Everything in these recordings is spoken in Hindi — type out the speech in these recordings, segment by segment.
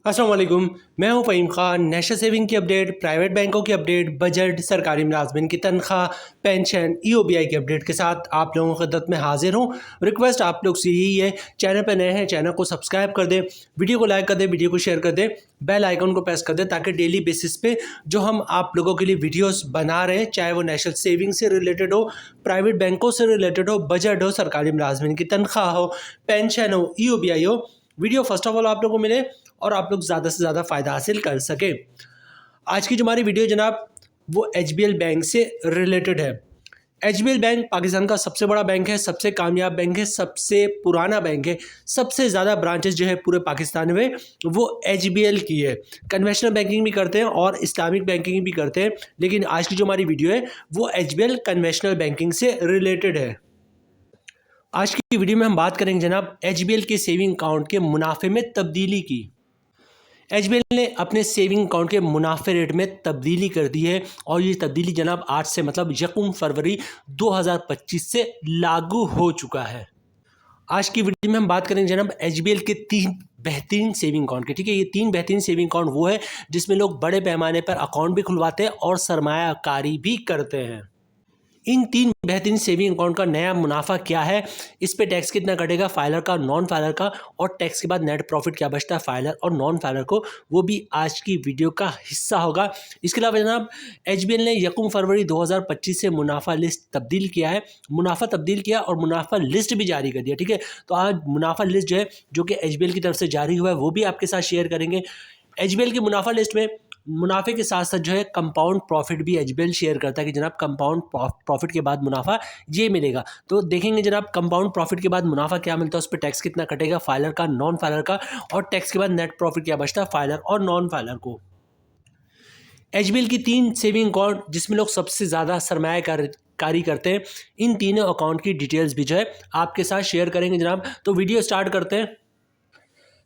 अस्सलाम वालेकुम। मैं हूं फ़हीम खान। नेशनल सेविंग की अपडेट, प्राइवेट बैंकों की अपडेट, बजट, सरकारी मुलाजमिन की तनख्वाह, पेंशन, EOBI की अपडेट के साथ आप लोगों की खिदमत में हाजिर हूं। रिक्वेस्ट आप लोग से यही है, चैनल पर नए हैं चैनल को सब्सक्राइब कर दें, वीडियो को लाइक कर दें, वीडियो को शेयर कर दें, बेल आइकन को प्रेस कर दें ताकि डेली बेसिस पे जो हम आप लोगों के लिए वीडियोस बना रहे हैं, चाहे वो नेशनल सेविंग से रिलेटेड हो, प्राइवेट बैंकों से रिलेटेड हो, बजट हो, सरकारी मुलाजमिन की तनख्वाह हो, पेंशन हो, EOBI हो, वीडियो फर्स्ट ऑफ ऑल आप लोगों को मिले और आप लोग ज़्यादा से ज़्यादा फ़ायदा हासिल कर सकें। आज की जो हमारी वीडियो जनाब वो HBL बैंक से रिलेटेड है। HBL बैंक पाकिस्तान का सबसे बड़ा बैंक है, सबसे कामयाब बैंक है, सबसे पुराना बैंक है, सबसे ज़्यादा ब्रांचेस जो है पूरे पाकिस्तान में वो HBL की है। कन्वेंशनल बैंकिंग भी करते हैं और इस्लामिक बैंकिंग भी करते हैं, लेकिन आज की जो हमारी वीडियो है वो HBL कन्वेंशनल बैंकिंग से रिलेटेड है। आज की वीडियो में हम बात करेंगे जनाब HBL के सेविंग अकाउंट के मुनाफे में तब्दीली की। HBL ने अपने सेविंग अकाउंट के मुनाफे रेट में तब्दीली कर दी है और ये तब्दीली जनाब आज से मतलब 1 फरवरी 2025 से लागू हो चुका है। आज की वीडियो में हम बात करेंगे जनाब HBL के 3 बेहतरीन सेविंग अकाउंट के। ठीक है, ये 3 बेहतरीन सेविंग अकाउंट वो है जिसमें लोग बड़े पैमाने पर अकाउंट भी खुलवाते हैं और सरमायाकारी भी करते हैं। इन 3 बेहतरीन सेविंग अकाउंट का नया मुनाफा क्या है, इस पे टैक्स कितना कटेगा, फाइलर का, नॉन फाइलर का, और टैक्स के बाद नेट प्रॉफिट क्या बचता है फाइलर और नॉन फाइलर को, वो भी आज की वीडियो का हिस्सा होगा। इसके अलावा जनाब HBL ने 1 फरवरी 2025 से मुनाफा लिस्ट तब्दील किया है, मुनाफा तब्दील किया और मुनाफा लिस्ट भी जारी कर दिया। ठीक है, तो आज मुनाफा लिस्ट जो है जो कि HBL की तरफ से जारी हुआ है वो भी आपके साथ शेयर करेंगे। HBL की मुनाफा लिस्ट में मुनाफे के साथ साथ जो है कंपाउंड प्रॉफिट भी HBL शेयर करता है कि जनाब कंपाउंड प्रॉफिट के बाद मुनाफा ये मिलेगा। तो देखेंगे जनाब कंपाउंड प्रॉफिट के बाद मुनाफा क्या मिलता है, उस पर टैक्स कितना कटेगा फाइलर का, नॉन फाइलर का, और टैक्स के बाद नेट प्रॉफिट क्या बचता है फाइलर और नॉन फाइलर को। HBL की 3 सेविंग अकाउंट जिसमें लोग सबसे ज़्यादा सरमायाकारी करते हैं, इन तीनों अकाउंट की डिटेल्स भी जो है आपके साथ शेयर करेंगे जनाब। तो वीडियो स्टार्ट करते हैं।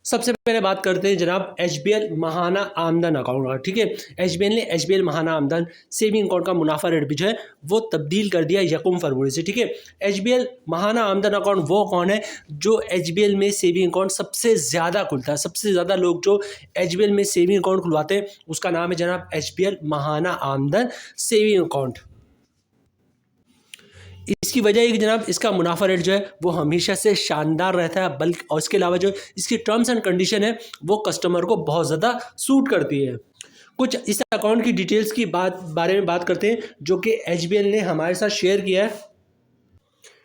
सबसे पहले बात करते हैं जनाब HBL महाना आमदन अकाउंट का। ठीक है, HBL ने HBL महाना आमदन सेविंग अकाउंट का मुनाफा रेट भी जो है वो तब्दील कर दिया 1 फरवरी से। ठीक है, HBL महाना आमदन अकाउंट वो अकाउंट है जो HBL में सेविंग अकाउंट सबसे ज़्यादा खुलता है। सबसे ज़्यादा लोग जो HBL में सेविंग अकाउंट खुलवाते हैं उसका नाम है जनाब HBL महाना आमदन सेविंग अकाउंट। इसकी वजह है कि जनाब इसका मुनाफा रेट जो है वो हमेशा से शानदार रहता है, बल्कि और इसके अलावा जो इसकी टर्म्स एंड कंडीशन है वो कस्टमर को बहुत ज़्यादा सूट करती है। कुछ इस अकाउंट की डिटेल्स की बारे में बात करते हैं जो कि HBL ने हमारे साथ शेयर किया है।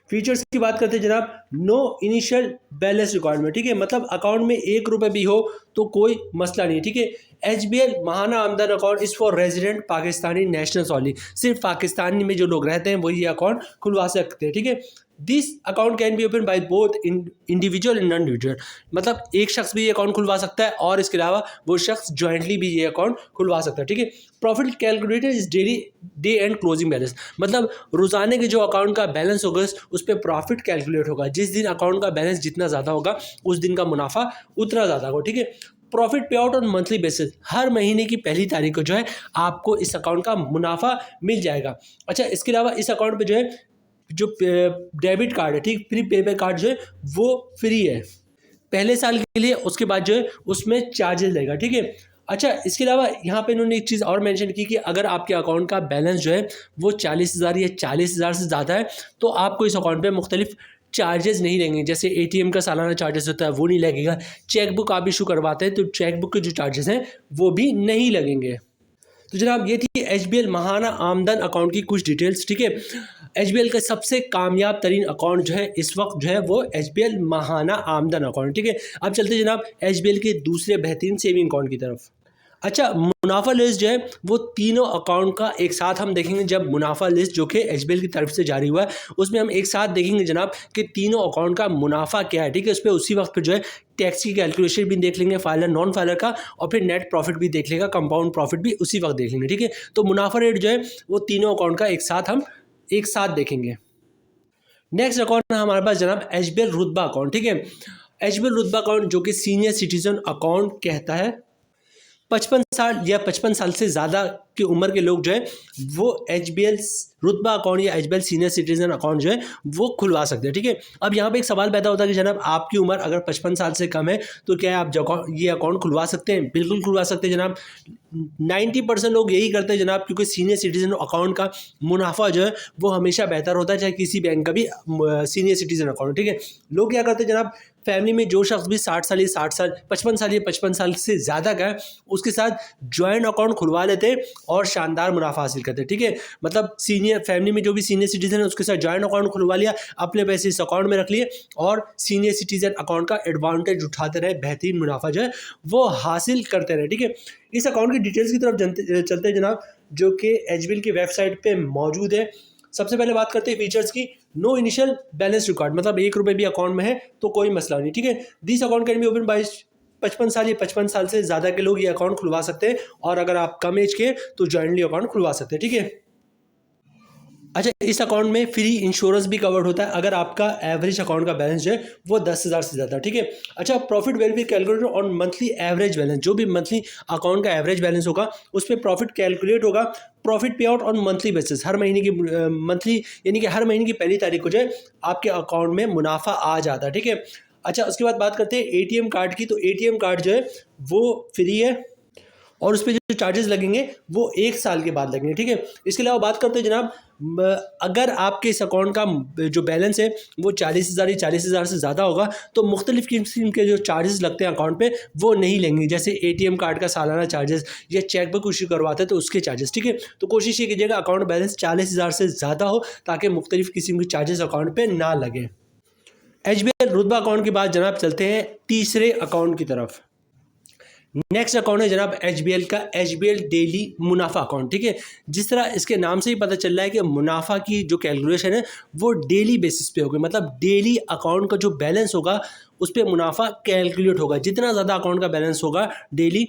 फीचर्स की बात करते हैं जनाब, नो इनिशियल बैलेंस रिक्वायरमेंट। ठीक है, मतलब अकाउंट में 1 रुपये भी हो तो कोई मसला नहीं। ठीक है, HBL महाना आमदन account is for resident Pakistani nationals only. सिर्फ पाकिस्तानी में जो लोग रहते हैं वही ये अकाउंट खुलवा सकते हैं। ठीक है, this account can be open by both individual and non individual, मतलब एक शख्स भी ये अकाउंट खुलवा सकता है और इसके अलावा वो शख्स ज्वाइंटली भी ये अकाउंट खुलवा सकता है। ठीक है, profit calculator is daily day and closing balance, मतलब रोजाने के जो अकाउंट का बैलेंस होगा उस पर प्रॉफिट कैलकुलेट होगा। जिस दिन अकाउंट का बैलेंस जितना ज़्यादा होगा उस दिन का मुनाफा उतना ज़्यादा होगा। ठीक है, प्रॉफिट पे आउट ऑन मंथली बेसिस, हर महीने की पहली तारीख को जो है आपको इस अकाउंट का मुनाफा मिल जाएगा। अच्छा, इसके अलावा इस अकाउंट पे जो है जो डेबिट कार्ड है, ठीक, फ्री पेपर कार्ड जो है वो फ्री है पहले साल के लिए, उसके बाद जो है उसमें चार्जेस लगेगा। ठीक है, अच्छा, इसके अलावा यहाँ पे इन्होंने एक चीज़ और मेंशन की कि अगर आपके अकाउंट का बैलेंस जो है वो 40,000 या 40,000 से ज़्यादा है तो आपको इस अकाउंट पे मुख्तलिफ चार्जेस नहीं लगेंगे। जैसे ATM का सालाना चार्जेस होता है वो नहीं लगेगा, चेकबुक आप इशू करवाते हैं तो चेकबुक के जो चार्जेस हैं वो भी नहीं लगेंगे। तो जनाब ये थी HBL महाना आमदन अकाउंट की कुछ डिटेल्स। ठीक है, HBL का सबसे कामयाब तरीन अकाउंट जो है इस वक्त जो है वो HBL महाना आमदन अकाउंट। ठीक है, अब चलते हैं जनाब HBL के दूसरे बेहतरीन सेविंग अकाउंट की तरफ। अच्छा, मुनाफा लिस्ट जो है वो तीनों अकाउंट का एक साथ हम देखेंगे। जब मुनाफा लिस्ट जो कि HBL की तरफ से जारी हुआ है उसमें हम एक साथ देखेंगे जनाब कि तीनों अकाउंट का मुनाफा क्या है। ठीक है, उस पर उसी वक्त पर जो है टैक्स की कैलकुलेशन भी देख लेंगे, फाइलर नॉन फाइलर का, और फिर नेट प्रॉफिट भी देख लेगा, कंपाउंड प्रॉफिट भी उसी वक्त देख लेंगे। ठीक है, तो मुनाफा रेट जो है वो तीनों अकाउंट का एक साथ देखेंगे। नेक्स्ट अकाउंट है हमारे पास जनाब HBL रुतबा अकाउंट। ठीक है, HBL रुतबा अकाउंट जो कि सीनियर सिटीजन अकाउंट कहता है। 55 साल या 55 साल से ज़्यादा की उम्र के लोग जो है वो एचबीएल रुतबा अकाउंट या एचबीएल सीनियर सिटीजन अकाउंट जो है वो खुलवा सकते हैं। ठीक है, अब यहाँ पे एक सवाल पैदा होता है कि जनाब आपकी उम्र अगर 55 साल से कम है तो क्या आप ये अकाउंट खुलवा सकते हैं? बिल्कुल खुलवा सकते हैं जनाब। 90% लोग यही करते हैं जनाब, क्योंकि सीनियर सिटीजन अकाउंट का मुनाफा जो है वो हमेशा बेहतर होता है, चाहे किसी बैंक का भी सीनियर सिटीजन अकाउंट। ठीक है, लोग क्या करते हैं जनाब, फैमिली में जो शख्स भी 60 साल या 60 साल 55 साल या 55 साल से ज़्यादा का है उसके साथ ज्वाइंट अकाउंट खुलवा लेते हैं और शानदार मुनाफा हासिल करते हैं। ठीक है, मतलब सीनियर फैमिली में जो भी सीनियर सिटीजन है उसके साथ ज्वाइंट अकाउंट खुलवा लिया, अपने पैसे इस अकाउंट में रख लिए और सीनियर सिटीजन अकाउंट का एडवांटेज उठाते रहे, बेहतरीन मुनाफा जो है वो हासिल करते रहे। ठीक है, इस अकाउंट की डिटेल्स की तरफ चलते हैं जनाब, जो कि एचबीएल की वेबसाइट पे मौजूद है। सबसे पहले बात करते हैं फीचर्स की। नो इनिशियल बैलेंस रिकॉर्ड, मतलब 1 रुपये भी अकाउंट में है तो कोई मसला नहीं। ठीक है, this account can be open by 55 साल या 55 साल से ज़्यादा के लोग ये अकाउंट खुलवा सकते हैं, और अगर आप कम एज के तो जॉइंटली अकाउंट खुलवा सकते हैं। ठीक है, अच्छा, इस अकाउंट में फ्री इंश्योरेंस भी कवर्ड होता है अगर आपका एवरेज अकाउंट का बैलेंस जो है वो 10,000 से ज़्यादा। ठीक है, अच्छा, profit will be calculated on monthly average balance, जो भी मंथली अकाउंट का एवरेज बैलेंस होगा उस पर प्रॉफिट कैलकुलेट होगा। प्रॉफिट पे आउट ऑन मंथली बेसिस, हर महीने की मंथली यानी कि हर महीने की पहली तारीख को जो है आपके अकाउंट में मुनाफा आ जाता है। ठीक है, अच्छा, उसके बाद बात करते हैं एटीएम कार्ड की। तो एटीएम कार्ड जो है वो फ्री है और उस पर जो चार्जेस लगेंगे वो 1 साल के बाद लगेंगे। ठीक है, इसके अलावा बात करते हैं जनाब, अगर आपके इस अकाउंट का जो बैलेंस है वो 40,000 या 40,000 से ज़्यादा होगा तो मुख्तलिफ किस्म के जो चार्जेस लगते हैं अकाउंट पे वो नहीं लेंगे, जैसे एटीएम कार्ड का सालाना चार्जेस या चेक बुक इशू करवाते हैं तो उसके चार्जेस। ठीक है, तो कोशिश ये कीजिएगा अकाउंट बैलेंस 40,000 से ज़्यादा हो ताकि मुख्तलिफ किस्म के चार्जेस अकाउंट पर ना लगे। एचबीएल रुतबा अकाउंट के बाद जनाब चलते हैं तीसरे अकाउंट की तरफ। नेक्स्ट अकाउंट है जनाब एचबीएल का एचबीएल डेली मुनाफा अकाउंट। ठीक है, जिस तरह इसके नाम से ही पता चल रहा है कि मुनाफा की जो कैलकुलेशन है वो डेली बेसिस पे होगी, मतलब डेली अकाउंट का जो बैलेंस होगा उस पर मुनाफा कैलकुलेट होगा। जितना ज़्यादा अकाउंट का बैलेंस होगा डेली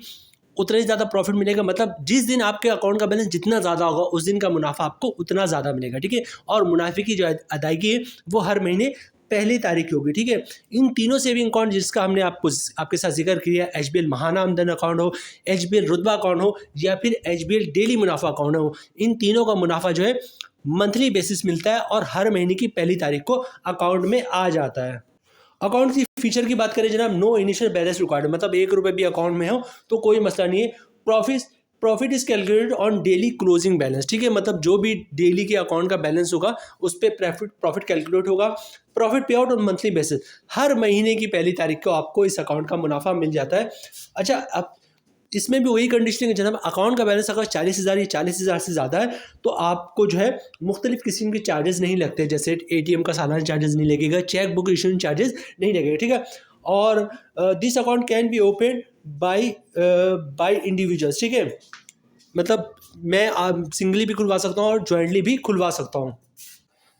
उतना ही ज़्यादा प्रॉफिट मिलेगा, मतलब जिस दिन आपके अकाउंट का बैलेंस जितना ज़्यादा होगा उस दिन का मुनाफा आपको उतना ज़्यादा मिलेगा। ठीक है, और मुनाफे की जो अदायगी है वो हर महीने पहली तारीख की होगी। ठीक है, इन तीनों सेविंग अकाउंट जिसका हमने आपके साथ जिक्र किया, एचबीएल महाना आमदन अकाउंट हो, एचबीएल रुतबा अकाउंट हो या फिर एचबीएल डेली मुनाफा अकाउंट हो, इन तीनों का मुनाफा जो है मंथली बेसिस मिलता है और हर महीने की पहली तारीख को अकाउंट में आ जाता है। अकाउंट की फीचर की बात करें जनाब, नो इनिशियल बैलेंस रिक्वायर्ड, मतलब 1 रुपये भी अकाउंट में हो तो कोई मसला नहीं है। Profit is calculated on daily closing balance. ठीक है, मतलब जो भी डेली के अकाउंट का बैलेंस होगा उस पर प्रॉफिट कैलकुलेट होगा। प्रॉफिट पे आउट ऑन मंथली बेसिस, हर महीने की पहली तारीख को आपको इस अकाउंट का मुनाफा मिल जाता है। अच्छा, अब इसमें भी वही कंडीशन है कि जनाब अकाउंट का बैलेंस अगर 40,000 या 40,000 से ज़्यादा है तो आपको जो है मुख्तलिफ किस्म के चार्जेस नहीं लगते, जैसे एटीएम का सालाना चार्जेस नहीं लगेगा, चेक बुक इशूइंग चार्जेस नहीं लगेगा। ठीक है, और this account can be open by individuals. ठीक है, मतलब मैं सिंगली भी खुलवा सकता हूँ और जॉइंटली भी खुलवा सकता हूँ।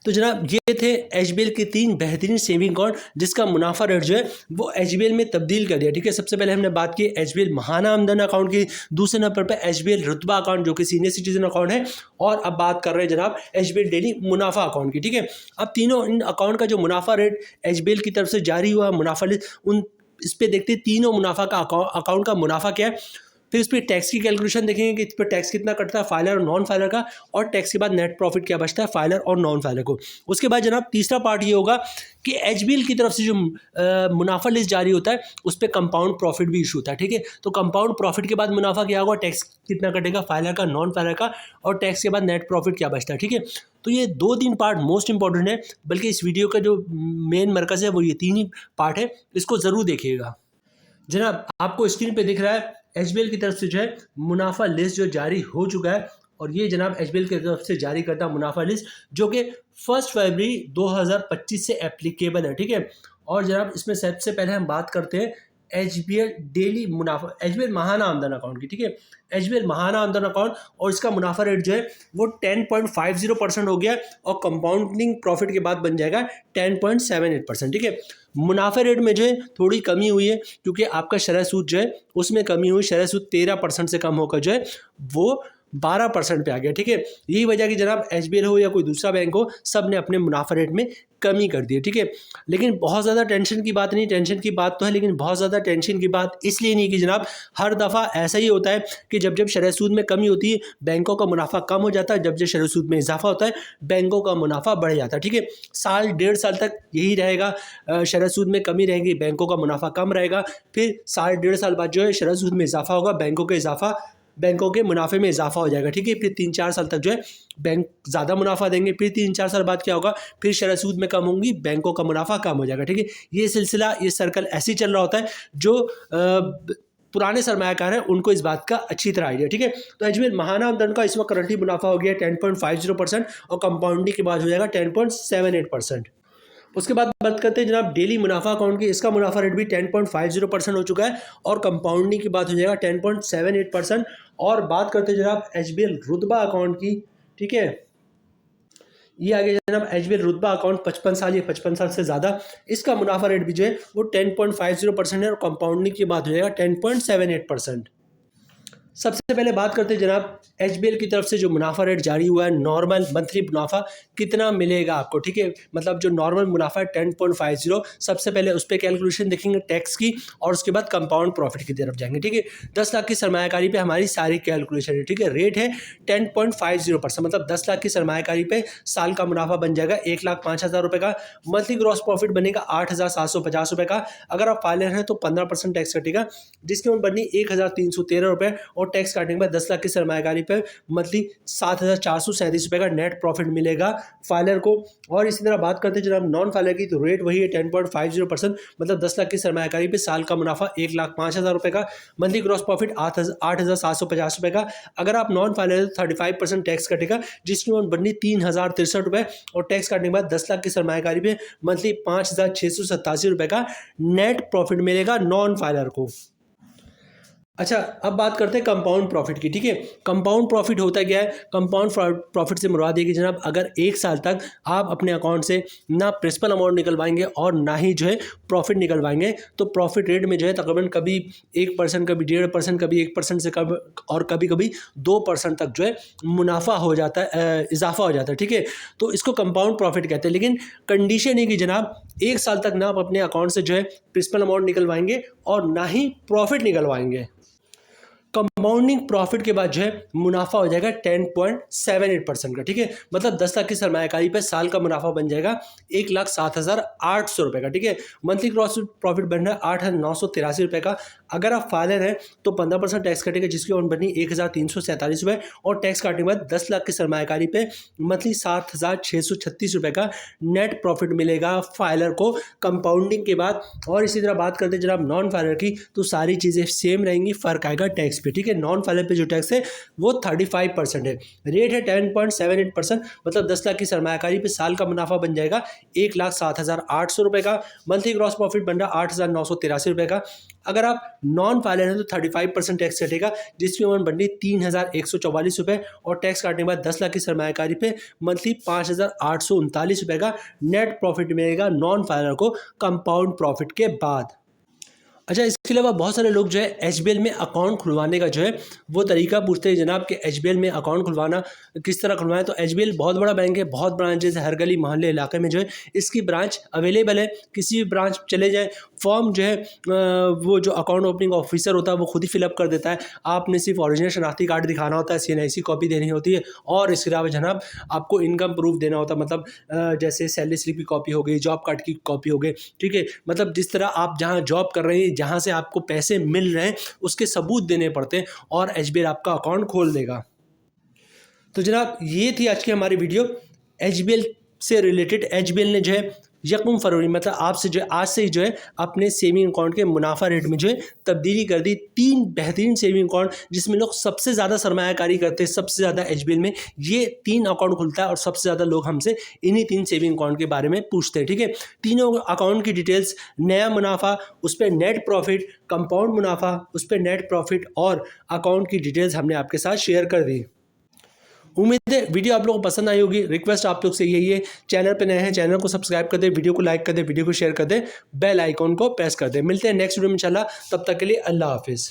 तो जनाब ये थे एचबीएल के 3 बेहतरीन सेविंग अकाउंट जिसका मुनाफा रेट जो है वो एचबीएल में तब्दील कर दिया। ठीक है, सबसे पहले हमने बात की एचबीएल महाना आमदन अकाउंट की, दूसरे नंबर पर एचबीएल रुतबा अकाउंट जो कि सीनियर सिटीजन अकाउंट है, और अब बात कर रहे हैं जनाब एचबीएल डेली मुनाफा अकाउंट की। ठीक है, अब तीनों इन अकाउंट का जो मुनाफा रेट एचबीएल की तरफ से जारी हुआ मुनाफा लिस्ट, इस पर देखते हैं तीनों मुनाफा का अकाउंट का मुनाफा क्या है, फिर इस पर टैक्स की कैलकुलेशन देखेंगे कि इस पर टैक्स कितना कटता है फाइलर और नॉन फाइलर का, और टैक्स के बाद नेट प्रॉफिट क्या बचता है फाइलर और नॉन फाइलर को। उसके बाद जनाब तीसरा पार्ट ये होगा कि एचबीएल की तरफ से जो मुनाफा लिस्ट जारी होता है उस पर कंपाउंड प्रॉफिट भी इशू होता है। ठीक है, तो कंपाउंड प्रॉफिट के बाद मुनाफा क्या होगा, टैक्स कितना कटेगा फाइलर का नॉन फाइलर का, और टैक्स के बाद नेट प्रॉफिट क्या बचता है। ठीक है, तो ये 2-3 पार्ट मोस्ट इंपॉर्टेंट है, बल्कि इस वीडियो का जो मेन मरकज़ है वो ये 3 ही पार्ट है, इसको ज़रूर देखिएगा। जनाब आपको स्क्रीन पे दिख रहा है एचबीएल की तरफ से जो है मुनाफा लिस्ट जो जारी हो चुका है, और ये जनाब एचबीएल की तरफ से जारी करता मुनाफा लिस्ट जो कि 1 फरवरी 2025 से एप्लीकेबल है। ठीक है, और जनाब इसमें सबसे पहले हम बात करते हैं एचबीएल डेली मुनाफा एचबीएल महाना आमदन अकाउंट की। ठीक है, एचबीएल महाना आमदन अकाउंट और इसका मुनाफा रेट जो है वो 10.50% हो गया और कंपाउंडिंग प्रॉफिट के बाद बन जाएगा 10.78%। ठीक है, मुनाफे रेट में जो है थोड़ी कमी हुई है क्योंकि आपका शरह सूद जो है उसमें कमी हुई, शरह सूद 13% से कम होकर जो है वो 12% पे आ गया। ठीक है, यही वजह कि जनाब एचबीएल हो या कोई दूसरा बैंक हो, सब ने अपने मुनाफा रेट में कमी कर दी है। ठीक है, लेकिन बहुत ज़्यादा टेंशन की बात नहीं, टेंशन की बात तो है लेकिन बहुत ज़्यादा टेंशन की बात इसलिए नहीं कि जनाब हर दफ़ा ऐसा ही होता है कि जब जब शरह सूद में कमी होती है बैंकों का मुनाफा कम हो जाता है, जब जब शरह सूद में इजाफा होता है बैंकों का मुनाफा बढ़ जाता है। ठीक है, साल 1.5 साल तक यही रहेगा, शरह सूद में कमी रहेगी, बैंकों का मुनाफा कम रहेगा, फिर साल 1.5 साल बाद जो है शरह सूद में इजाफा होगा, बैंकों के मुनाफे में इजाफा हो जाएगा। ठीक है, फिर 3-4 साल तक जो है बैंक ज़्यादा मुनाफा देंगे, फिर 3-4 साल बाद क्या होगा, फिर शरह सूद में कम होंगी, बैंकों का मुनाफा कम हो जाएगा। ठीक है, ये सिलसिला, ये सर्कल ऐसे ही चल रहा होता है। जो पुराने सरमायाकार हैं उनको इस बात का अच्छी तरह आइडिया। ठीक है, तो अजमेर महाना आमदन का इस वक्त करंटली मुनाफा हो गया 10.50% और कंपाउंडिंग के बाद हो जाएगा 10.78%। उसके बाद बात करते हैं जनाब डेली मुनाफा अकाउंट की, इसका मुनाफा रेट भी 10.50% हो चुका है और कंपाउंडिंग की बात हो जाएगा 10.78%। और बात करते हैं जनाब एचबीएल रुतबा अकाउंट की। ठीक है, ये आगे जनाब एचबीएल रुतबा अकाउंट 55 साल या 55 साल से ज़्यादा, इसका मुनाफा रेट भी जो है वो 10.50% है और कंपाउंडिंग की बात हो जाएगा 10.78%। सबसे पहले बात करते हैं जनाब एचबीएल की तरफ से जो मुनाफा रेट जारी हुआ है, नॉर्मल मंथली मुनाफा कितना मिलेगा आपको। ठीक है, मतलब जो नॉर्मल मुनाफा है 10.50, सबसे पहले उस पर कैलकुलेशन देखेंगे टैक्स की और उसके बाद कंपाउंड प्रॉफिट की तरफ जाएंगे। ठीक है, 10 लाख की सरमायाकारी पे हमारी सारी कैलकुलेशन है। ठीक है, रेट है 10.50%, मतलब 10 लाख की सरमायाकारी पे साल का मुनाफा बन जाएगा 1,05,000 रुपये का। मंथली ग्रॉस प्रॉफिट बनेगा 8,750 रुपये का। अगर आप फाइलर हैं तो 15% टैक्स कटेगा, जिसकी उम्र बननी 1,313 रुपये और टैक्स काटने के बाद 10 लाख की सरमायाकारी पे मंथली 7,437 रुपये का नेट प्रॉफिट मिलेगा फाइलर को। और इसी तरह बात करते हैं जनाब नॉन फाइलर की, तो रेट वही है 10.50%, मतलब 10 लाख की सरमायाकारी पे साल का मुनाफा 1,05,000 रुपये का, मंथली ग्रॉस प्रॉफिट 8,750 रुपये का। अगर आप नॉन फाइलर तो 35% टैक्स कटेगा, जिसकी उम्र बननी 3,063 रुपये और टैक्स काटने के बाद 10 लाख की सरमायाकारी पे मंथली 5,687 रुपये का नेट प्रॉफिट मिलेगा नॉन फाइलर को। अच्छा, अब बात करते हैं कंपाउंड प्रॉफिट की। ठीक है, कंपाउंड प्रॉफिट होता क्या है, कंपाउंड प्रॉफिट से मुराद है कि जनाब अगर 1 साल तक आप अपने अकाउंट से ना प्रिंसिपल अमाउंट निकलवाएंगे और ना ही जो है प्रॉफिट निकलवाएंगे तो प्रॉफिट रेट में जो है तकरीबन कभी 1%, कभी 1.5%, कभी 1% से कम और कभी कभी 2% तक जो है मुनाफा हो जाता है, इजाफा हो जाता है। ठीक है, तो इसको कंपाउंड प्रॉफिट कहते हैं, लेकिन कंडीशन है कि जनाब 1 साल तक ना आप अपने अकाउंट से जो है प्रिंसिपल अमाउंट निकलवाएंगे और ना ही प्रॉफिट निकलवाएंगे। कंपाउंडिंग प्रॉफिट के बाद जो है मुनाफा हो जाएगा 10.78% का। ठीक है, मतलब 10 लाख की सरमायाकारी पे साल का मुनाफा बन जाएगा 1,07,800 रुपये का। ठीक है, मंथली ग्रॉस प्रॉफिट बन रहा है 8,983 रुपये का। अगर आप फाइलर हैं तो 15% टैक्स कटेगा, जिसकी उम्र बनी 1,347 रुपये और टैक्स काटने के बाद 10 लाख की सरमायाकारी पे मंथली 7,636 रुपये का नेट प्रॉफिट मिलेगा फाइलर को कंपाउंडिंग के बाद। और इसी तरह बात करते हैं जनाब नॉन फाइलर की, तो सारी चीज़ें सेम रहेंगी, फ़र्क आएगा टैक्स पे। ठीक है, नॉन फाइलर पे जो टैक्स है वो 35% है, रेट है 10.78%, मतलब 10 लाख की सरमायाकारी पे साल का मुनाफा बन जाएगा 1,07,800 रुपये का। मंथली ग्रॉस प्रॉफिट बन रहा 8,983 रुपये का। अगर आप नॉन फाइलर है तो 35% टैक्स कटेगा, जिसकी उम्र बननी 3,144 रुपये और टैक्स काटने के बाद 10 लाख की सरमायाकारी पे मंथली 5,839 रुपये का नेट प्रॉफिट मिलेगा नॉन फाइलर को कंपाउंड प्रॉफिट के बाद। अच्छा, इसके अलावा बहुत सारे लोग जो है एचबीएल में अकाउंट खुलवाने का जो है वो तरीका पूछते हैं जनाब कि एचबीएल में अकाउंट खुलवाना किस तरह खुलवाएं। तो एचबीएल बहुत बड़ा बैंक है, बहुत ब्रांचेज है, हर गली मोहल्ले इलाके में जो है इसकी ब्रांच अवेलेबल है। किसी भी ब्रांच चले जाएं, फॉर्म जो है वो जो अकाउंट ओपनिंग ऑफिसर होता है वो खुद ही फिलअप कर देता है। आपने सिर्फ ओरिजिनल शनाख्ती कार्ड दिखाना होता है, CNIC कॉपी देनी होती है और इसके अलावा जनाब आपको इनकम प्रूफ देना होता है, मतलब जैसे सैलरी स्लिप की कॉपी हो गई, जॉब कार्ड की कॉपी हो गई। ठीक है, मतलब जिस तरह आप जहाँ जॉब कर रहे हैं, जहाँ से आपको पैसे मिल रहे हैं, उसके सबूत देने पड़ते हैं और एचबीएल आपका अकाउंट खोल देगा। तो जनाब ये थी आज की हमारी वीडियो एचबीएल से रिलेटेड। एचबीएल ने जो है 1 फरवरी मतलब आपसे जो आज से ही जो है अपने सेविंग अकाउंट के मुनाफा रेट में जो है तब्दीली कर दी। 3 बेहतरीन सेविंग अकाउंट जिसमें लोग सबसे ज़्यादा सरमायाकारी करते हैं, सबसे ज़्यादा एचबीएल में ये 3 अकाउंट खुलता है और सबसे ज़्यादा लोग हमसे इन्हीं 3 सेविंग अकाउंट के बारे में पूछते हैं। ठीक है, तीनों अकाउंट की डिटेल्स, नया मुनाफा, उस पर नेट प्रॉफिट, कंपाउंड मुनाफा, उस पर नेट प्रॉफिट और अकाउंट की डिटेल्स हमने आपके साथ शेयर कर दी। उम्मीद है वीडियो आप लोगों को पसंद आई होगी। रिक्वेस्ट आप लोग से यही है, चैनल पे नए हैं चैनल को सब्सक्राइब कर दे, वीडियो को लाइक कर दे, वीडियो को शेयर कर दे, बेल आइकॉन को प्रेस कर दे। मिलते हैं नेक्स्ट वीडियो में इंशाल्लाह, तब तक के लिए अल्लाह हाफिज़।